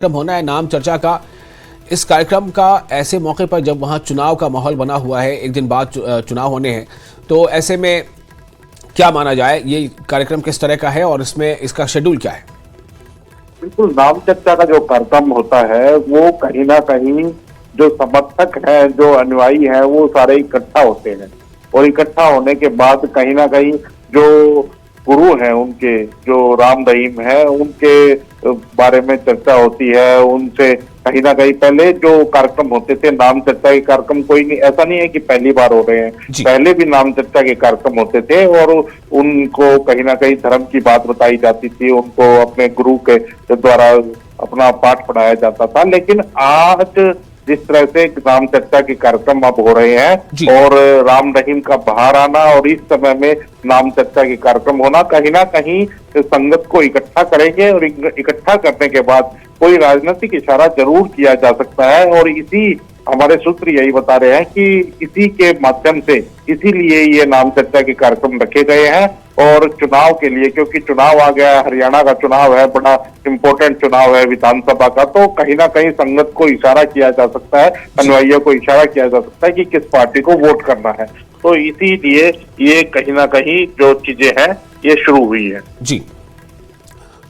कार्यक्रम होना है नाम चर्चा का। इस कार्यक्रम का ऐसे मौके पर जब वहां चुनाव का माहौल बना हुआ है, एक दिन बाद चुनाव होने हैं, तो ऐसे में क्या माना जाए, ये कार्यक्रम किस तरह का है और इसमें इसका शेड्यूल क्या है? बिल्कुल, नाम चर्चा का जो कार्यक्रम होता है वो कहीं ना कहीं जो समर्थक है, जो अनुयायी है, वो सारे इकट्ठा होते हैं और इकट्ठा होने के बाद कहीं ना कहीं जो गुरु हैं उनके, जो राम रहीम है, उनके बारे में चर्चा होती है। उनसे कहीं ना कहीं पहले जो कार्यक्रम होते थे नाम चर्चा के कार्यक्रम, कोई नहीं, ऐसा नहीं है कि पहली बार हो रहे हैं, पहले भी नाम चर्चा के कार्यक्रम होते थे और उनको कहीं ना कहीं धर्म की बात बताई जाती थी, उनको अपने गुरु के द्वारा अपना पाठ पढ़ाया जाता था। लेकिन आज जिस तरह से नाम चर्चा के कार्यक्रम अब हो रहे हैं और राम रहीम का बाहर आना और इस समय में नाम चर्चा के कार्यक्रम होना, कहीं ना कहीं संगत को इकट्ठा करेंगे और इकट्ठा करने के बाद कोई राजनीतिक इशारा जरूर किया जा सकता है। और इसी हमारे सूत्र यही बता रहे हैं कि इसी के माध्यम से, इसीलिए ये नाम चर्चा के कार्यक्रम रखे गए हैं और चुनाव के लिए, क्योंकि चुनाव आ गया है, हरियाणा का चुनाव है, बड़ा इंपॉर्टेंट चुनाव है विधानसभा का, तो कहीं ना कहीं संगत को इशारा किया जा सकता है, अनुयायियों को इशारा किया जा सकता है कि किस पार्टी को वोट करना है। तो इसीलिए ये कहीं ना कहीं जो चीजें हैं ये शुरू हुई है। जी,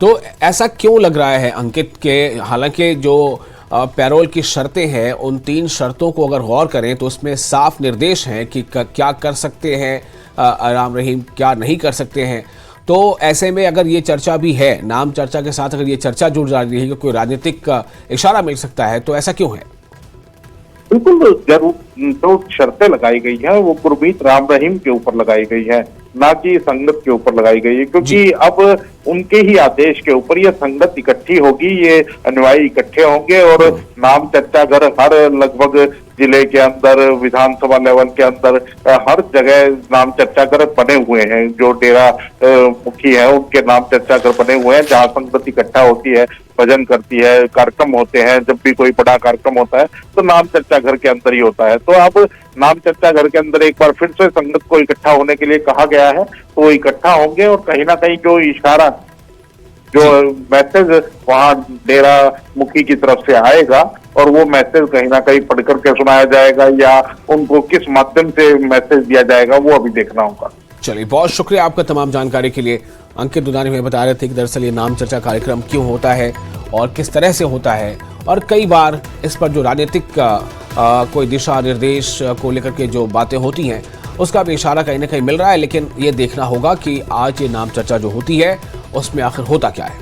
तो ऐसा क्यों लग रहा है अंकित के, हालांकि जो पैरोल की शर्तें हैं, उन 3 शर्तों को अगर गौर करें तो उसमें साफ निर्देश हैं कि क्या कर सकते हैं राम रहीम, क्या नहीं कर सकते हैं। तो ऐसे में अगर ये चर्चा भी है, नाम चर्चा के साथ अगर ये चर्चा जुड़ जा रही है कि कोई राजनीतिक इशारा मिल सकता है, तो ऐसा क्यों है? बिल्कुल, जरूर जो शर्तें लगाई गई है वो गुरमीत राम रहीम के ऊपर लगाई गई है, ना कि संगत के ऊपर लगाई गई है, क्योंकि अब उनके ही आदेश के ऊपर ये संगत इकट्ठी होगी, ये अनुयायी इकट्ठे होंगे और नाम चर्चा घर हर लगभग जिले के अंदर, विधानसभा लेवल के अंदर हर जगह नाम चर्चा घर बने हुए हैं। जो डेरा मुखी है उनके नाम चर्चा घर बने हुए हैं, जहाँ संगत इकट्ठा होती है, भजन करती है, कार्यक्रम होते हैं। जब भी कोई बड़ा कार्यक्रम होता है तो नाम चर्चा घर के अंदर ही होता है। तो अब नाम चर्चा घर के अंदर एक बार फिर से संगत को इकट्ठा होने के लिए कहा गया है, तो वो इकट्ठा होंगे और कहीं ना कहीं जो इशारा, जो मैसेज वहां डेरा मुखी की तरफ से आएगा और वो मैसेज कहीं ना कहीं पढ़ करके सुनाया जाएगा या उनको किस माध्यम से मैसेज दिया जाएगा, वो अभी देखना होगा। चलिए, बहुत शुक्रिया आपका तमाम जानकारी के लिए। अंकित दुधानी हमें बता रहे थे कि दरअसल ये नाम चर्चा कार्यक्रम क्यों होता है और किस तरह से होता है, और कई बार इस पर जो राजनीतिक कोई दिशा निर्देश को लेकर के जो बातें होती हैं उसका भी इशारा कहीं ना कहीं मिल रहा है। लेकिन ये देखना होगा कि आज ये नाम चर्चा जो होती है उसमें आखिर होता क्या है।